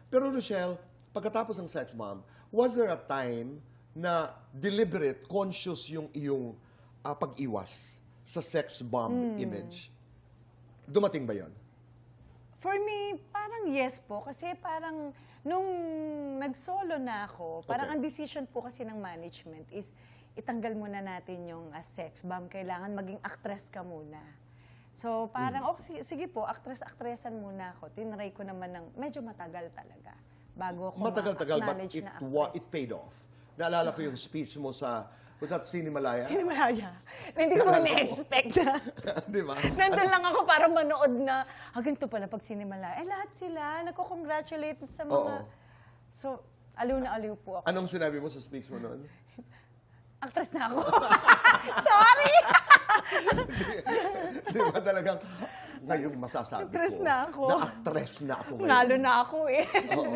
Pero Rochelle, pagkatapos ng sex bomb, was there a time na deliberate, conscious yung iyong pag-iwas sa sex bomb image? Dumating ba yon? For me, parang yes po. Kasi parang nung nag-solo na ako, parang Okay. ang decision po kasi ng management is itanggal muna natin yung sex bomb. Kailangan maging actress ka muna. So parang, okay, sige po, actress-actressan muna ako. Tinry ko naman ng medyo matagal talaga bago ko Matagal-tagal, but ma-acknowledge na actress. it paid off. Naalala ko yung speech mo sa, was that Sinimalaya? Sinimalaya. Na hindi ko naman na-expect na. Di ba? Nandun lang ako para manood na, ganito pala pag Sinimalaya. Lahat sila, nagko-congratulate sa mga... Oo. So, aliw na aliw po ako. Anong sinabi mo sa speech mo noon? Actress na ako. Sorry! Di ba talagang, ngayong masasabi Actress ko, na ako. na actress na ako ngayon. Nalo na ako eh. Oo.